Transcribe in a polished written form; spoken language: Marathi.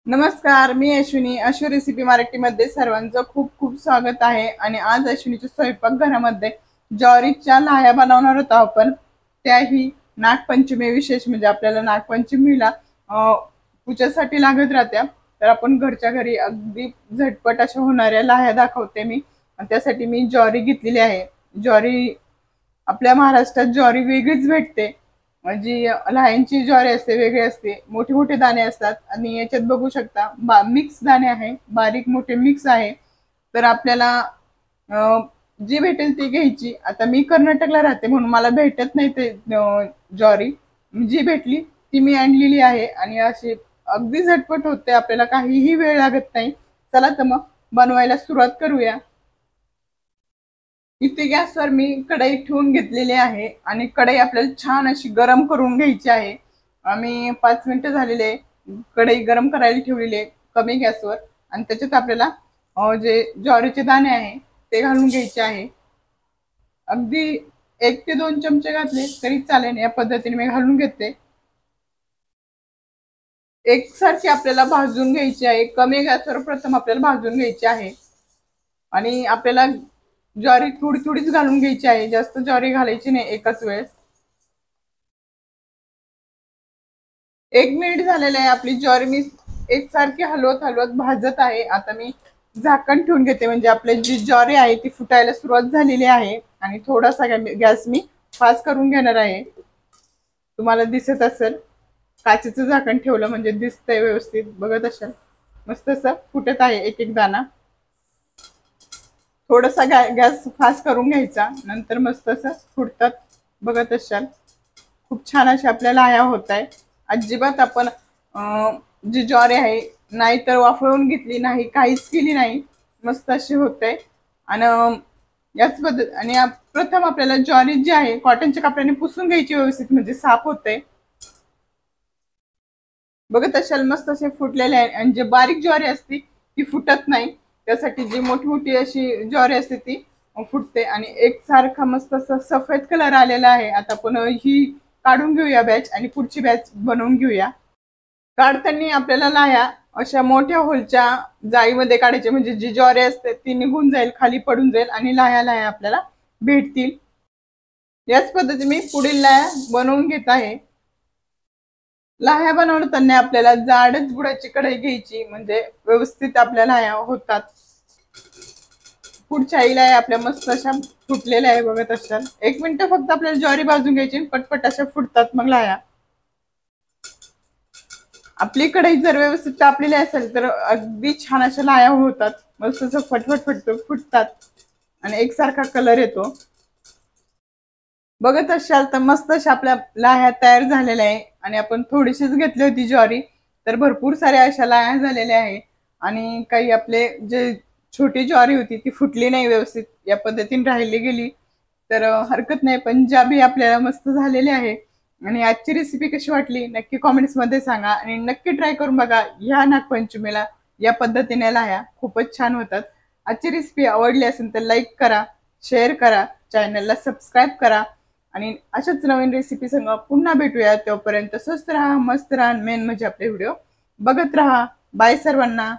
नमस्कार, मी अश्विनी. अश्विनी रेसिपी मराठीमध्ये सर्वांचं खूप खूप स्वागत आहे. आणि आज अश्विनीच्या स्वयंपाकघरामध्ये ज्वारीच्या लाह्या बनवणार आहोत आपण. त्याही नागपंचमी विशेष म्हणजे आपल्याला नागपंचमीला पूजेसाठी लागत राहत्या. तर आपण घरच्या घरी अगदी झटपट अशा होणाऱ्या लाह्या दाखवते मी. आणि त्यासाठी मी ज्वारी घेतलेली आहे. ज्वारी आपल्या महाराष्ट्रात ज्वारी वेगळीच भेटते. जी लहानची ज्वारी असते वेगळी असते, मोठे मोठे दाणे असतात. आणि याच्यात बघू शकता मिक्स दाणे आहे, बारीक मोठे मिक्स आहे. तर आपल्याला जी भेटेल ती घ्यायची. आता मी कर्नाटकला राहते म्हणून मला भेटत नाही ते ज्वारी. जी भेटली ती मी आणलेली आहे. आणि अशी अगदी झटपट होते, आपल्याला काहीही वेळ लागत नाही. चला तर मग बनवायला सुरुवात करूया. इथे गॅसवर मी कढई ठेवून घेतलेली आहे आणि कढई आपल्याला छान अशी गरम करून घ्यायची आहे. आम्ही 5 मिनिटं झालेले कढई गरम करायला ठेवलेली आहे कमी गॅसवर. आणि त्याच्यात आपल्याला जे ज्वारीचे दाणे आहे ते घालून घ्यायचे आहे. अगदी 1 ते 2 चमचे घातले तरी चालेल. या पद्धतीने मी घालून घेते. एकसारखी आपल्याला भाजून घ्यायची आहे. कमी गॅसवर प्रथम आपल्याला भाजून घ्यायची आहे. आणि आपल्याला ज्वारी थोडी थोडीच घालून घ्यायची आहे, जास्त ज्वारी घालायची नाही एकाच वेळेस. 1 मिनिट झालेलं आहे. आपली ज्वारी मी एकसारखी हलवत हलवत भाजत आहे. आता मी झाकण ठेवून घेते, म्हणजे आपली जी ज्वारी आहे ती फुटायला सुरुवात झालेली आहे. आणि थोडासा गॅस मी फास्ट करून घेणार आहे. तुम्हाला दिसत असेल, काचेचं झाकण ठेवलं म्हणजे दिसतंय व्यवस्थित, बघत असाल. मस्त असं फुटत आहे एक एक दाणा. थोडासा गॅस फास्ट करून घ्यायचा, नंतर मस्त असं फुटतात, बघत असाल. खूप छान अशा आपल्या लाह्या होत आहे. अजिबात आपण जी ज्वारी आहे नाही तर वाफळून घेतली नाही, काहीच केली नाही, मस्त अशी होते. आणि याच पद्धत आणि प्रथम आपल्याला ज्वारी जी आहे कॉटनच्या कपड्याने पुसून घ्यायची व्यवस्थित, म्हणजे साफ होते. बघत असाल मस्त असे फुटलेले आहे. आणि जे बारीक ज्वारी असते ती फुटत नाही, त्यासाठी जी मोठी मोठी अशी ज्वारी असते ती फुटते. आणि एकसारखा मस्त असं सफेद कलर आलेला आहे. आता आपण ही काढून घेऊया बॅच आणि पुढची बॅच बनवून घेऊया. काढताना आपल्याला लाह्या अशा मोठ्या होलच्या जाळीमध्ये काढायचे, म्हणजे जी ज्वारी असते ती निघून जाईल, खाली पडून जाईल आणि लाह्या लाह्या आपल्याला भेटतील. याच पद्धतीने मी पुढील लाह्या बनवून घेत आहे. लाह्या बनवताना आपल्याला जाडच बुडाची कढई घ्यायची, म्हणजे व्यवस्थित आपल्या लाह्या होतात. पुढच्या लाह्या आपल्या मस्त अशा फुटलेल्या आहे, बघत असाल. 1 मिनिट फक्त आपल्याला ज्वारी भाजून घ्यायची, पटपट अशा फुटतात मग लाह्या. आपली कढई जर व्यवस्थित तापलेली असेल तर अगदी छान अशा लाह्या होतात. मस्त असं फटफट फुटतात आणि एकसारखा कलर येतो. बघत असाल तर मस्त अशा आपल्या लाह्या तयार झालेल्या आहे. आणि आपण थोडीशीच घेतली होती ज्वारी, तर भरपूर साऱ्या अशा लाह्या झालेल्या आहे. आणि काही आपले जे छोटी ज्वारी होती ती फुटली नाही व्यवस्थित, या पद्धतीने राहिली गेली तर हरकत नाही. पंजाबी आपल्याला मस्त झालेली आहे. आणि आजची रेसिपी कशी वाटली नक्की कॉमेंट्स मध्ये सांगा. आणि नक्की ट्राय करून बघा ह्या नागपंचमीला. या पद्धतीने लाह्या खूपच छान होतात. आजची रेसिपी आवडली असेल तर लाईक करा, शेअर करा, चॅनलला सबस्क्राईब करा. आणि अशाच नवीन रेसिपी संग पुन्हा भेटूया. तोपर्यंत स्वस्त राहा, मस्त राहा, मेन म्हणजे आपले व्हिडिओ बघत राहा. बाय सर्वांना.